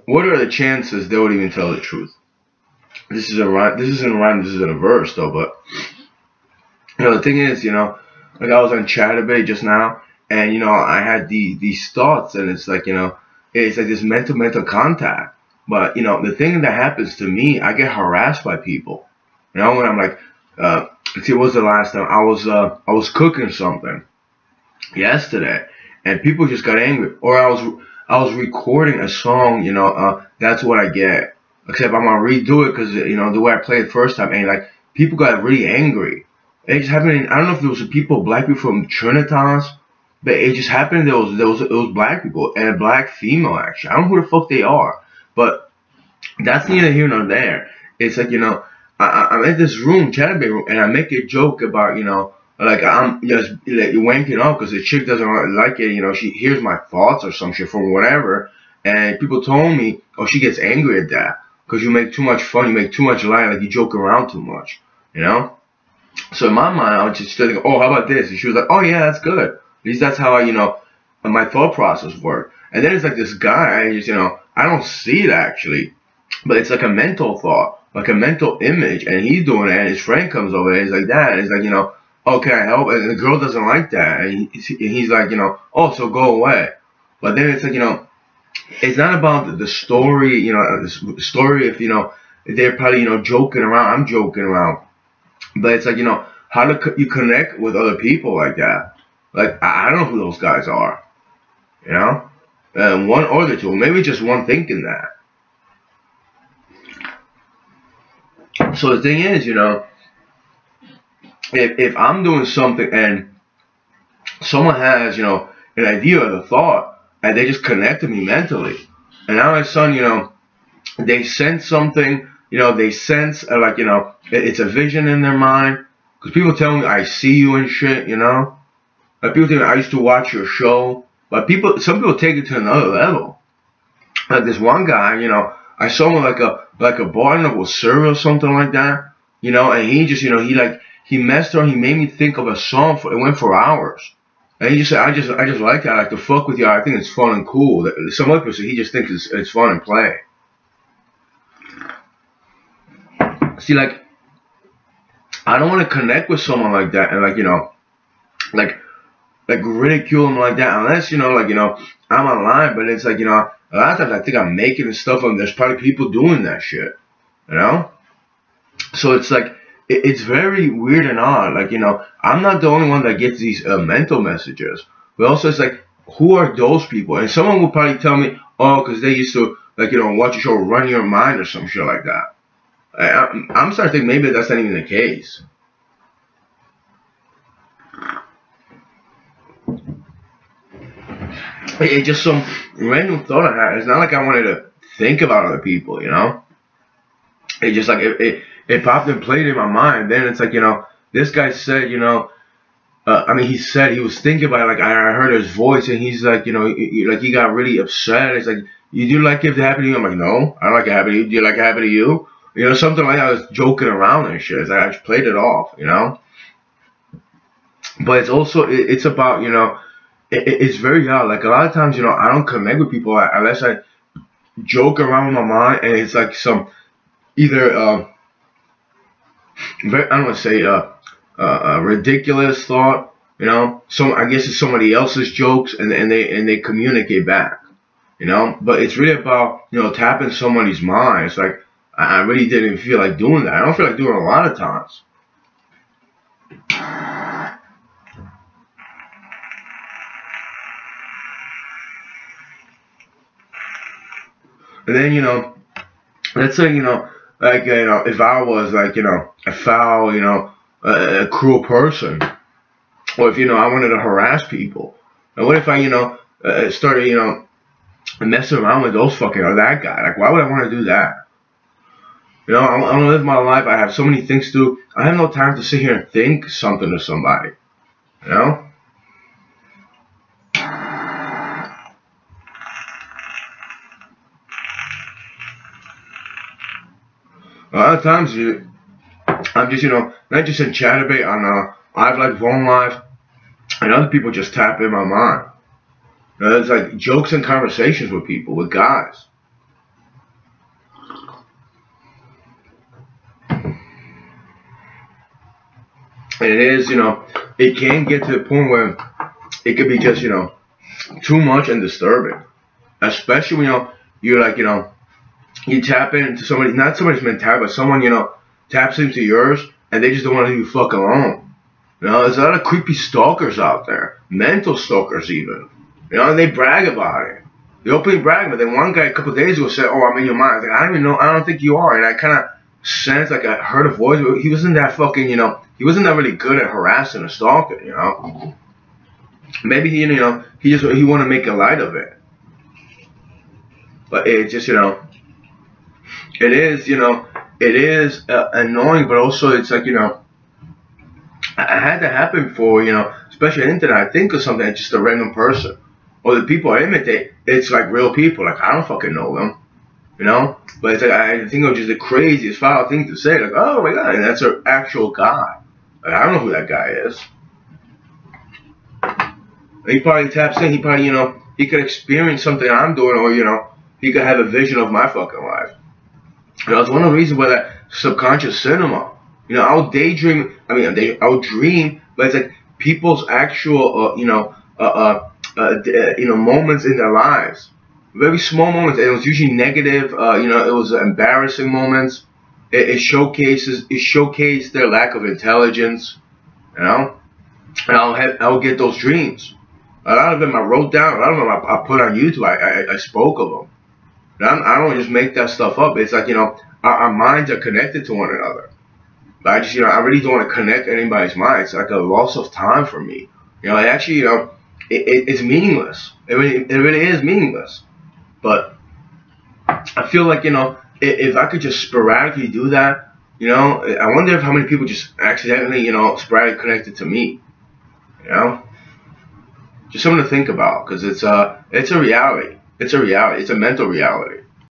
What are the chances they would even tell the truth? This is a rhyme. This isn't a rhyme. This isn't a verse, though. But the thing is, like I was on Chatterbait just now, and I had these thoughts, and it's like it's like this mental contact. But the thing that happens to me, I get harassed by people. When I'm like, let's see, what was the last time I was cooking something yesterday, and people just got angry, or I was recording a song. That's what I get. Except I'm gonna redo it because the way I played it first time, and like people got really angry. It just happened. I don't know if there was people, black people from Trinitas, but it just happened. It was black people and a black female actually. I don't know who the fuck they are, but that's neither here nor there. It's like I'm in this room, chatting room, and I make a joke about like I'm just like wanking up because the chick doesn't like it. She hears my thoughts or some shit from whatever, and people told me, oh, she gets angry at that because you make too much fun, you make too much light, like you joke around too much, So in my mind, I was just thinking, oh, how about this? And she was like, oh yeah, that's good. At least that's how my thought process worked. And then it's like this guy, I just I don't see it actually, but it's like a mental thought, like a mental image, and he's doing it, and his friend comes over, and he's like that, and he's like, oh, can I help? And the girl doesn't like that, and he's like, oh, so go away. But then it's like, it's not about the story, the story if, they're probably, joking around, I'm joking around. But it's like, how do you connect with other people like that? Like, I don't know who those guys are, one or the two, maybe just one thinking that. So the thing is, if I'm doing something and someone has, an idea or a thought, and they just connect to me mentally, and now my son, they sense something, they sense like, it's a vision in their mind, because people tell me I see you and shit, like people tell me I used to watch your show, but some people take it to another level. Like this one guy, I saw him like a bar with cereal or something like that, and he just, he messed around, he made me think of a song it went for hours. And he just said, I just like that. I like to fuck with you. I think it's fun and cool. Some other person, he just thinks it's fun and play. See, like, I don't want to connect with someone like that and like ridicule him like that unless, I'm online. But it's like, a lot of times I think I'm making stuff and there's probably people doing that shit, So it's like, it's very weird and odd. Like, I'm not the only one that gets these mental messages. But also, it's like, who are those people? And someone will probably tell me, oh, because they used to, like, watch a show, Run Your Mind or some shit like that. I'm starting to think maybe that's not even the case. It's just some random thought I had. It's not like I wanted to think about other people, It just like, it popped and played in my mind. Then it's like, this guy said, I mean, he said he was thinking about it. Like, I heard his voice, and he's like, like he got really upset. It's like, you do like it to happen to you? I'm like, no, I don't like it happen to you. Do you like it happen to you? Something like that. I was joking around and shit. I just played it off, But it's also, it's about, it's very odd. Like, a lot of times, I don't connect with people unless I joke around with my mind, and it's like some, either, I don't want to say, a ridiculous thought, I guess it's somebody else's jokes, and they communicate back, But it's really about tapping somebody's mind. It's like I really didn't feel like doing that. I don't feel like doing it a lot of times. And then let's say like if I was like a foul a cruel person, or if I wanted to harass people, and what if I started messing around with those fucking or that guy? Like, why would I want to do that? I want to live my life. I have so many things to do. I have no time to sit here and think something to somebody. A lot of times, I'm just not just in Chatterbait on I've like Phone Live, and other people just tap in my mind. It's like jokes and conversations with people, with guys. And it is, it can get to the point where it could be just, too much and disturbing. Especially when, you're like, you tap into somebody, not somebody's mentality, but someone, taps into yours and they just don't want to leave you fuck alone. There's a lot of creepy stalkers out there. Mental stalkers even. And they brag about it. They openly brag, but then one guy a couple of days ago said, "Oh, I'm in your mind." I was like, I don't even know. I don't think you are. And I kind of sensed, like, I heard a voice. He wasn't that fucking, he wasn't that really good at harassing a stalker, Maybe he wanted to make a light of it. But it just, it is, it is annoying, but also it's like, I had to happen for, especially on the internet. I think of something that's just a random person. Or the people I imitate, it's like real people. Like, I don't fucking know them, But it's like, I think it was just the craziest foul thing to say. Like, oh my God, and that's an actual guy. Like, I don't know who that guy is. And he probably taps in. He probably, he could experience something I'm doing, or, he could have a vision of my fucking life. It's one of the reasons why that subconscious cinema. I'll daydream. I'll dream, but it's like people's actual, moments in their lives, very small moments, and it was usually negative. It was embarrassing moments. It showcased their lack of intelligence. And I'll get those dreams. A lot of them I wrote down. A lot of them I put on YouTube. I spoke of them. I don't just make that stuff up. It's like, our minds are connected to one another. But I just, I really don't want to connect anybody's mind. It's like a loss of time for me. Actually, it's meaningless. It really is meaningless. But I feel like, if I could just sporadically do that, I wonder if how many people just accidentally, sporadically connected to me. Just something to think about, because it's a reality. It's a reality. It's a mental reality.